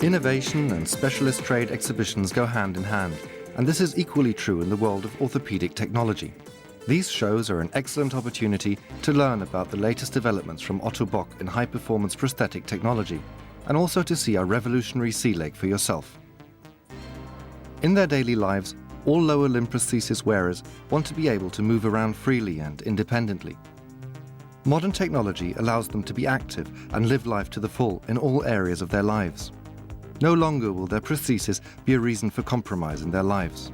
Innovation and specialist trade exhibitions go hand in hand, and this is equally true in the world of orthopedic technology. These shows are an excellent opportunity to learn about the latest developments from Otto Bock in high-performance prosthetic technology, and also to see our revolutionary sea leg for yourself. In their daily lives, all lower limb prosthesis wearers want to be able to move around freely and independently. Modern technology allows them to be active and live life to the full in all areas of their lives. No longer will their prosthesis be a reason for compromise in their lives.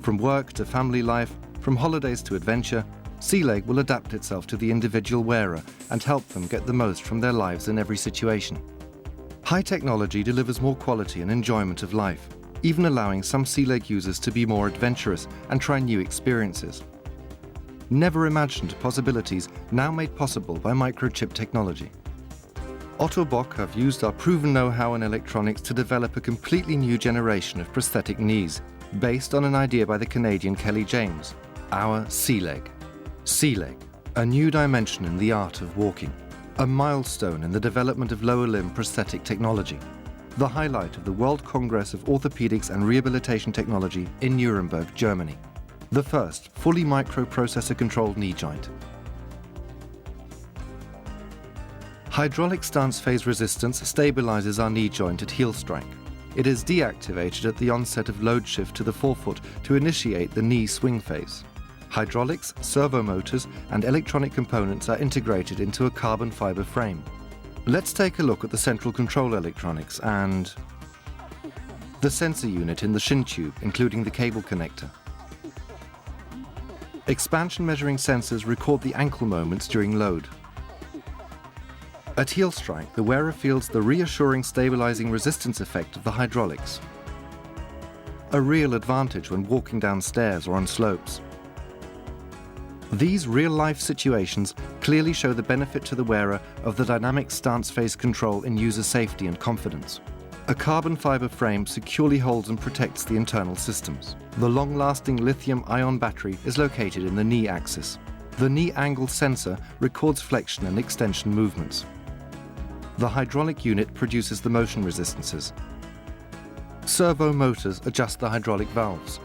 From work to family life, from holidays to adventure, Sea Leg will adapt itself to the individual wearer and help them get the most from their lives in every situation. High technology delivers more quality and enjoyment of life, even allowing some Sea Leg users to be more adventurous and try new experiences. Never imagined possibilities now made possible by microchip technology. Otto Bock have used our proven know-how in electronics to develop a completely new generation of prosthetic knees, based on an idea by the Canadian Kelly James, our Sea Leg. Sea Leg, a new dimension in the art of walking, a milestone in the development of lower limb prosthetic technology, the highlight of the World Congress of Orthopedics and Rehabilitation Technology in Nuremberg, Germany, the first fully microprocessor-controlled knee joint. Hydraulic stance phase resistance stabilizes our knee joint at heel strike. It is deactivated at the onset of load shift to the forefoot to initiate the knee swing phase. Hydraulics, servo motors, and electronic components are integrated into a carbon fiber frame. Let's take a look at the central control electronics and the sensor unit in the shin tube, including the cable connector. Expansion measuring sensors record the ankle moments during load. At heel strike, the wearer feels the reassuring stabilizing resistance effect of the hydraulics. A real advantage when walking down stairs or on slopes. These real-life situations clearly show the benefit to the wearer of the dynamic stance phase control in user safety and confidence. A carbon fiber frame securely holds and protects the internal systems. The long-lasting lithium-ion battery is located in the knee axis. The knee angle sensor records flexion and extension movements. The hydraulic unit produces the motion resistances. Servo motors adjust the hydraulic valves.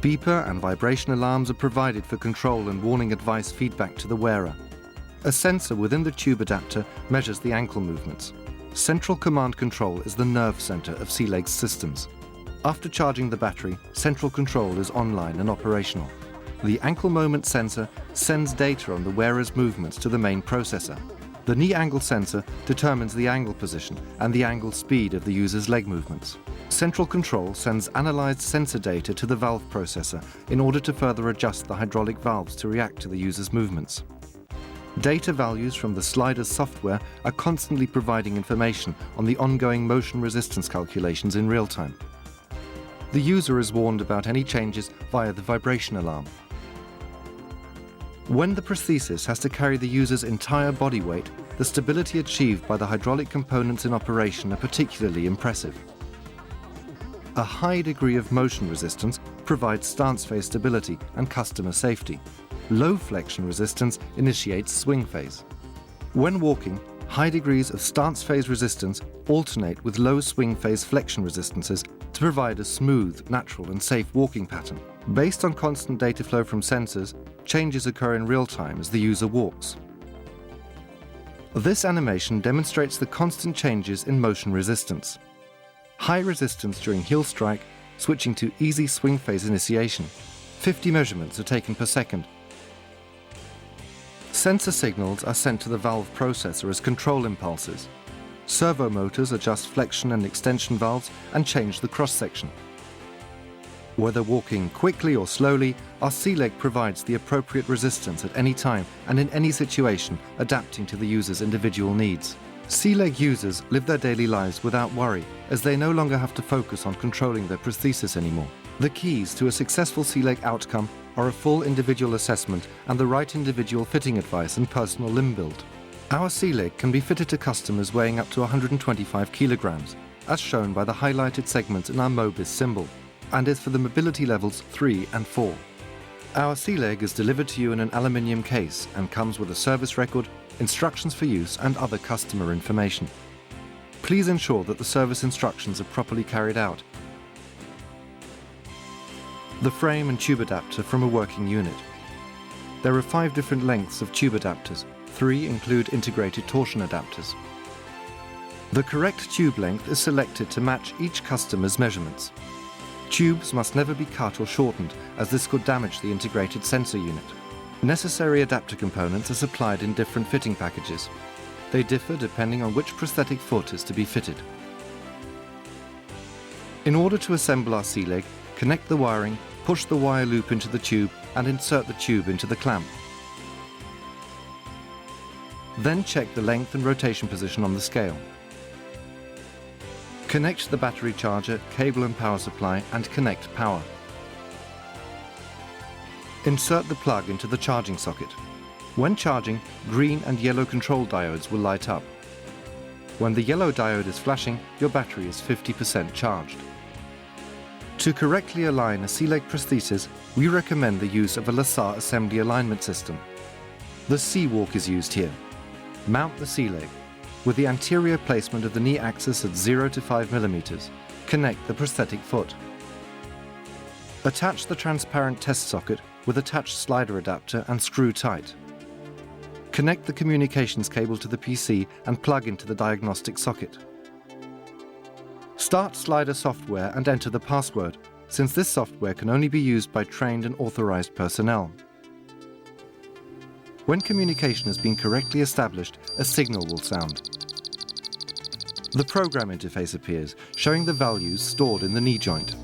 Beeper and vibration alarms are provided for control and warning advice feedback to the wearer. A sensor within the tube adapter measures the ankle movements. Central command control is the nerve center of Sea Leg's systems. After charging the battery, central control is online and operational. The ankle moment sensor sends data on the wearer's movements to the main processor. The knee angle sensor determines the angle position and the angle speed of the user's leg movements. Central control sends analyzed sensor data to the valve processor in order to further adjust the hydraulic valves to react to the user's movements. Data values from the slider's software are constantly providing information on the ongoing motion resistance calculations in real time. The user is warned about any changes via the vibration alarm. When the prosthesis has to carry the user's entire body weight, the stability achieved by the hydraulic components in operation are particularly impressive. A high degree of motion resistance provides stance phase stability and customer safety. Low flexion resistance initiates swing phase. When walking, high degrees of stance phase resistance alternate with low swing phase flexion resistances to provide a smooth, natural and safe walking pattern. Based on constant data flow from sensors, changes occur in real time as the user walks. This animation demonstrates the constant changes in motion resistance. High resistance during heel strike, switching to easy swing phase initiation. 50 measurements are taken per second. Sensor signals are sent to the valve processor as control impulses. Servo motors adjust flexion and extension valves and change the cross-section. Whether walking quickly or slowly, our Sea Leg provides the appropriate resistance at any time and in any situation, adapting to the user's individual needs. Sea Leg users live their daily lives without worry, as they no longer have to focus on controlling their prosthesis anymore. The keys to a successful Sea Leg outcome are a full individual assessment and the right individual fitting advice and personal limb build. Our Sea Leg can be fitted to customers weighing up to 125 kilograms, as shown by the highlighted segments in our Mobis symbol, and is for the mobility levels 3 and 4. Our Sea Leg is delivered to you in an aluminium case and comes with a service record, instructions for use and other customer information. please ensure that the service instructions are properly carried out. The frame and tube adapter from a working unit. There are 5 different lengths of tube adapters. 3 include integrated torsion adapters. The correct tube length is selected to match each customer's measurements. Tubes must never be cut or shortened, as this could damage the integrated sensor unit. Necessary adapter components are supplied in different fitting packages. They differ depending on which prosthetic foot is to be fitted. In order to assemble our C-leg, connect the wiring, push the wire loop into the tube and insert the tube into the clamp. Then check the length and rotation position on the scale. Connect the battery charger, cable and power supply and connect power. Insert the plug into the charging socket. When charging, green and yellow control diodes will light up. When the yellow diode is flashing, your battery is 50% charged. To correctly align a C-leg prosthesis, we recommend the use of a Lassar assembly alignment system. The C-walk is used here. Mount the C-leg. With the anterior placement of the knee axis at 0 to 5 mm, connect the prosthetic foot. Attach the transparent test socket with attached slider adapter and screw tight. Connect the communications cable to the PC and plug into the diagnostic socket. Start slider software and enter the password, since this software can only be used by trained and authorized personnel. When communication has been correctly established, a signal will sound. The program interface appears, showing the values stored in the knee joint.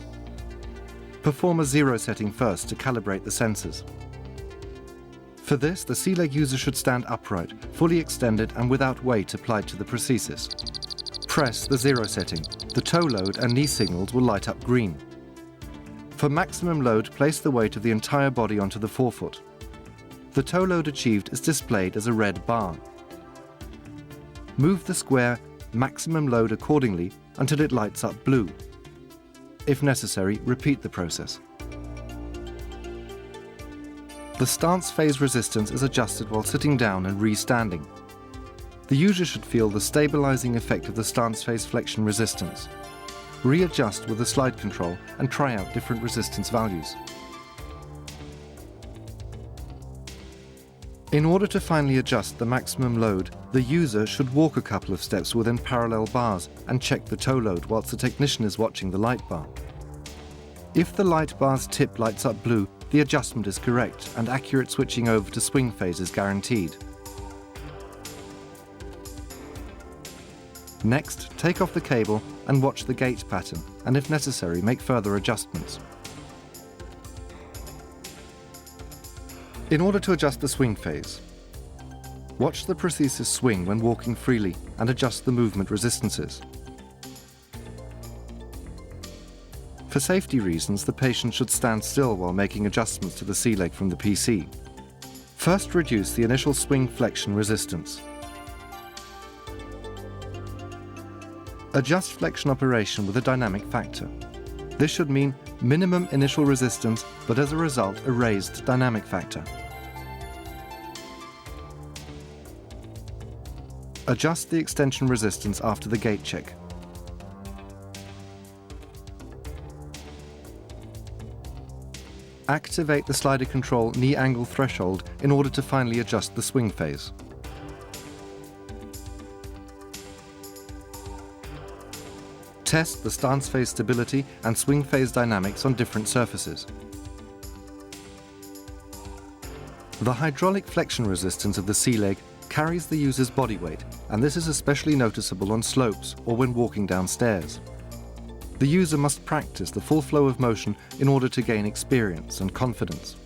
Perform a 0 setting first to calibrate the sensors. For this, the C-leg user should stand upright, fully extended and without weight applied to the prosthesis. Press the 0 setting. The toe load and knee signals will light up green. For maximum load, place the weight of the entire body onto the forefoot. The toe load achieved is displayed as a red bar. Move the square maximum load accordingly until it lights up blue. If necessary, repeat the process. The stance phase resistance is adjusted while sitting down and re-standing. The user should feel the stabilizing effect of the stance phase flexion resistance. Readjust with the slide control and try out different resistance values. In order to finally adjust the maximum load, the user should walk a couple of steps within parallel bars and check the toe load whilst the technician is watching the light bar. If the light bar's tip lights up blue, the adjustment is correct and accurate switching over to swing phase is guaranteed. Next, take off the cable and watch the gait pattern, and if necessary, make further adjustments. In order to adjust the swing phase, watch the prosthesis swing when walking freely and adjust the movement resistances. For safety reasons, the patient should stand still while making adjustments to the C-leg from the PC. First, reduce the initial swing flexion resistance. Adjust flexion operation with a dynamic factor. This should mean minimum initial resistance, but as a result, a raised dynamic factor. Adjust the extension resistance after the gait check. Activate the slider control knee angle threshold in order to finally adjust the swing phase. Test the stance phase stability and swing phase dynamics on different surfaces. The hydraulic flexion resistance of the C-leg carries the user's body weight, and this is especially noticeable on slopes or when walking down stairs. The user must practice the full flow of motion in order to gain experience and confidence.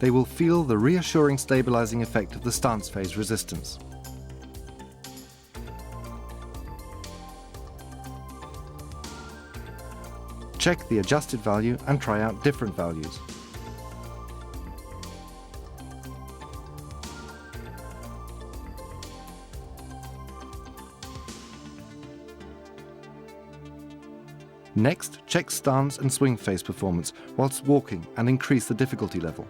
They will feel the reassuring stabilizing effect of the stance phase resistance. Check the adjusted value and try out different values. Next, check stance and swing phase performance whilst walking and increase the difficulty level.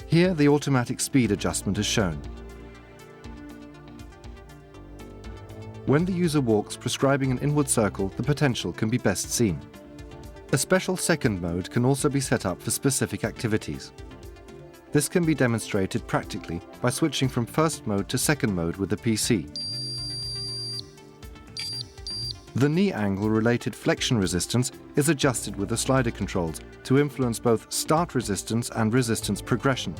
Here, the automatic speed adjustment is shown. When the user walks, prescribing an inward circle, the potential can be best seen. A special second mode can also be set up for specific activities. This can be demonstrated practically by switching from first mode to second mode with the PC. The knee angle-related flexion resistance is adjusted with the slider controls to influence both start resistance and resistance progression.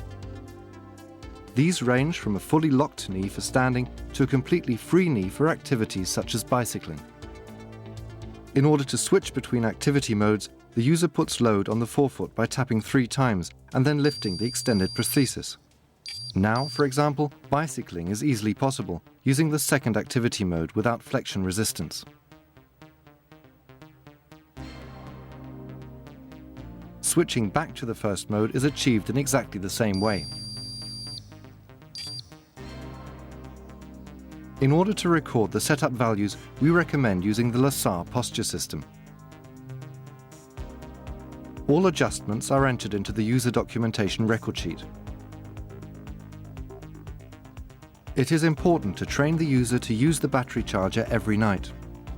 These range from a fully locked knee for standing to a completely free knee for activities such as bicycling. In order to switch between activity modes, the user puts load on the forefoot by tapping 3 times and then lifting the extended prosthesis. Now, for example, bicycling is easily possible using the second activity mode without flexion resistance. Switching back to the first mode is achieved in exactly the same way. In order to record the setup values, we recommend using the Lasar posture system. All adjustments are entered into the user documentation record sheet. It is important to train the user to use the battery charger every night.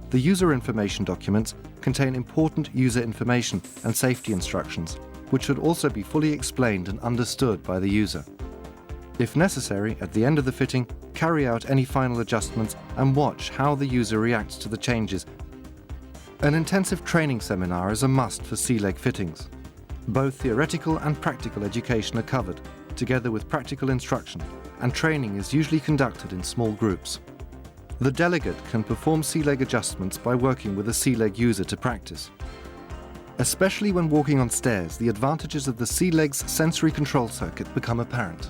The user information documents contain important user information and safety instructions, which should also be fully explained and understood by the user. If necessary, at the end of the fitting, carry out any final adjustments and watch how the user reacts to the changes. An intensive training seminar is a must for C-leg fittings. Both theoretical and practical education are covered, together with practical instruction, and training is usually conducted in small groups. The delegate can perform C-leg adjustments by working with a C-leg user to practice. Especially when walking on stairs, the advantages of the C-leg's sensory control circuit become apparent.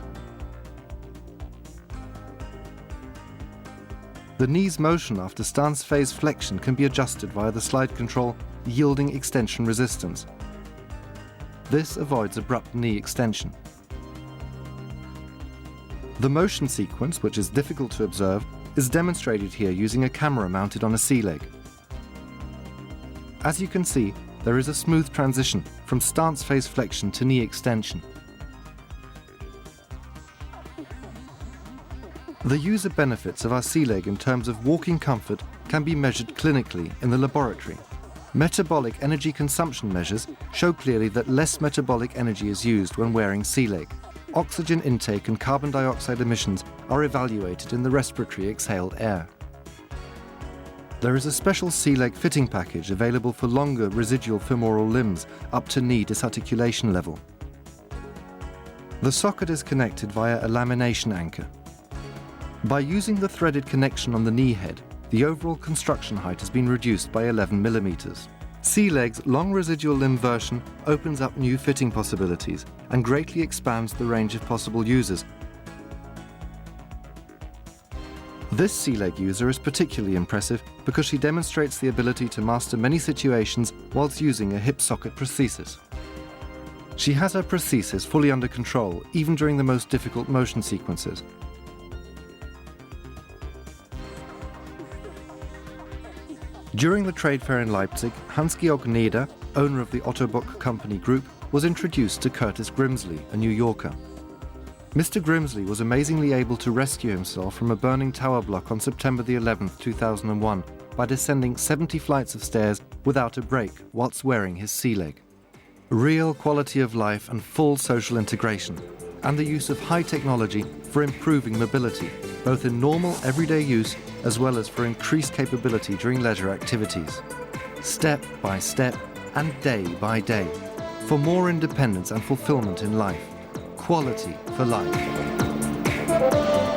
The knee's motion after stance phase flexion can be adjusted via the slide control, yielding extension resistance. This avoids abrupt knee extension. The motion sequence, which is difficult to observe, is demonstrated here using a camera mounted on a C-leg. As you can see, there is a smooth transition from stance phase flexion to knee extension. The user benefits of our C-leg in terms of walking comfort can be measured clinically in the laboratory. Metabolic energy consumption measures show clearly that less metabolic energy is used when wearing C-leg. Oxygen intake and carbon dioxide emissions are evaluated in the respiratory exhaled air. There is a special C-leg fitting package available for longer residual femoral limbs up to knee disarticulation level. The socket is connected via a lamination anchor. By using the threaded connection on the knee head, the overall construction height has been reduced by 11 mm. C-leg's long residual limb version opens up new fitting possibilities and greatly expands the range of possible users. This C-leg user is particularly impressive because she demonstrates the ability to master many situations whilst using a hip socket prosthesis. She has her prosthesis fully under control, even during the most difficult motion sequences. During the trade fair in Leipzig, Hans-Georg Neder, owner of the Ottobock Company Group, was introduced to Curtis Grimsley, a New Yorker. Mr. Grimsley was amazingly able to rescue himself from a burning tower block on September the 11th, 2001 by descending 70 flights of stairs without a break whilst wearing his C-leg. Real quality of life and full social integration, and the use of high technology for improving mobility, both in normal everyday use as well as for increased capability during leisure activities. Step by step and day by day, for more independence and fulfillment in life. Quality for life.